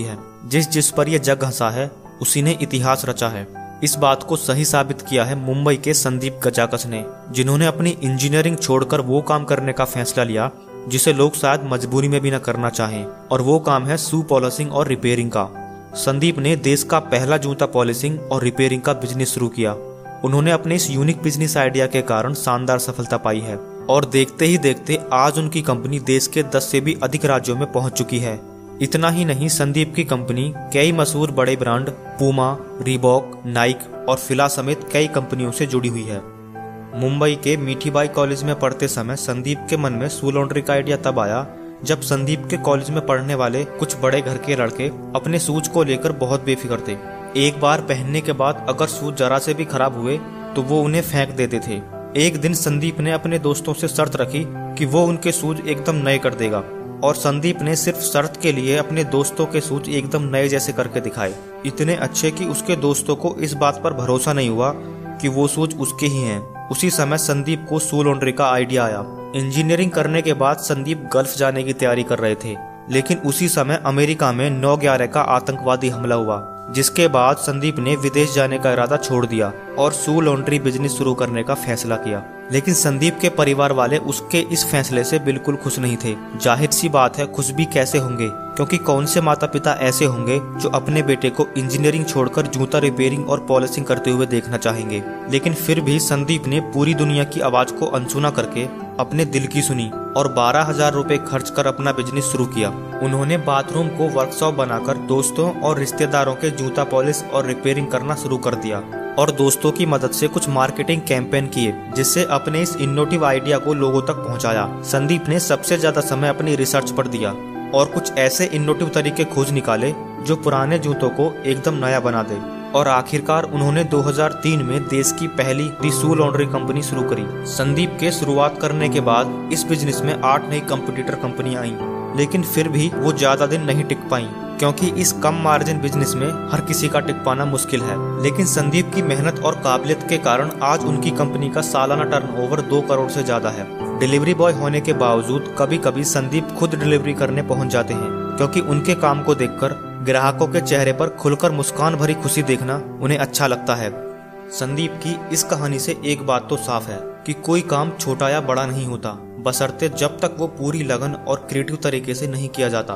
है। जिस जिस पर यह जग हंसा है उसी ने इतिहास रचा है। इस बात को सही साबित किया है मुंबई के संदीप गजाकस ने, जिन्होंने अपनी इंजीनियरिंग छोड़कर वो काम करने का फैसला लिया जिसे लोग शायद मजबूरी में भी न करना चाहें, और वो काम है शू पॉलिशिंग और रिपेयरिंग का। संदीप ने देश का पहला जूता पॉलिशिंग और रिपेयरिंग का बिजनेस शुरू किया। उन्होंने अपने इस यूनिक बिजनेस आइडिया के कारण शानदार सफलता पाई है और देखते ही देखते आज उनकी कंपनी देश के 10 से भी अधिक राज्यों में पहुंच चुकी है। इतना ही नहीं, संदीप की कंपनी कई मशहूर बड़े ब्रांड पूमा, रीबॉक, नाइक और फिला समेत कई कंपनियों से जुड़ी हुई है। मुंबई के मीठीबाई कॉलेज में पढ़ते समय संदीप के मन में शू लॉन्ड्री का आइडिया तब आया जब संदीप के कॉलेज में पढ़ने वाले कुछ बड़े घर के लड़के अपने शूज को लेकर बहुत बेफिक्र थे। एक बार पहनने के बाद अगर शूज जरा से भी खराब हुए तो वो उन्हें फेंक देते थे। एक दिन संदीप ने अपने दोस्तों से शर्त रखी कि वो उनके शूज एकदम नए कर देगा, और संदीप ने सिर्फ शर्त के लिए अपने दोस्तों के शूज एकदम नए जैसे करके दिखाए। इतने अच्छे कि उसके दोस्तों को इस बात पर भरोसा नहीं हुआ कि वो शूज उसके ही हैं। उसी समय संदीप को शू लॉन्ड्री का आइडिया आया। इंजीनियरिंग करने के बाद संदीप गल्फ जाने की तैयारी कर रहे थे, लेकिन उसी समय अमेरिका में 9/11 का आतंकवादी हमला हुआ, जिसके बाद संदीप ने विदेश जाने का इरादा छोड़ दिया और शू लॉन्ड्री बिजनेस शुरू करने का फैसला किया। लेकिन संदीप के परिवार वाले उसके इस फैसले से बिल्कुल खुश नहीं थे। जाहिर सी बात है, खुश भी कैसे होंगे, क्योंकि कौन से माता पिता ऐसे होंगे जो अपने बेटे को इंजीनियरिंग छोड़कर जूता रिपेयरिंग और पॉलिशिंग करते हुए देखना चाहेंगे। लेकिन फिर भी संदीप ने पूरी दुनिया की आवाज को अनसुना करके अपने दिल की सुनी और 12,000 रुपए खर्च कर अपना बिजनेस शुरू किया। उन्होंने बाथरूम को वर्कशॉप बनाकर दोस्तों और रिश्तेदारों के जूता पॉलिश और रिपेयरिंग करना शुरू कर दिया, और दोस्तों की मदद से कुछ मार्केटिंग कैंपेन किए जिससे अपने इस इनोवेटिव आइडिया को लोगों तक पहुंचाया। संदीप ने सबसे ज्यादा समय अपनी रिसर्च पर दिया और कुछ ऐसे इनोवेटिव तरीके खोज निकाले जो पुराने जूतों को एकदम नया बना दे, और आखिरकार उन्होंने 2003 में देश की पहली शू लॉन्ड्री कंपनी शुरू करी। संदीप के शुरुआत करने के बाद इस बिजनेस में 8 नई कंपटीटर कंपनियां आईं, लेकिन फिर भी वो ज्यादा दिन नहीं टिक पाईं, क्योंकि इस कम मार्जिन बिजनेस में हर किसी का टिक पाना मुश्किल है। लेकिन संदीप की मेहनत और काबिलियत के कारण आज उनकी कंपनी का सालाना टर्नओवर 2 करोड़ से ज्यादा है। डिलीवरी बॉय होने के बावजूद कभी कभी संदीप खुद डिलीवरी करने पहुंच जाते हैं, क्योंकि उनके काम को देखकर ग्राहकों के चेहरे पर खुलकर मुस्कान भरी खुशी देखना उन्हें अच्छा लगता है। संदीप की इस कहानी से एक बात तो साफ है कि कोई काम छोटा या बड़ा नहीं होता, बशर्ते जब तक वो पूरी लगन और क्रिएटिव तरीके से नहीं किया जाता।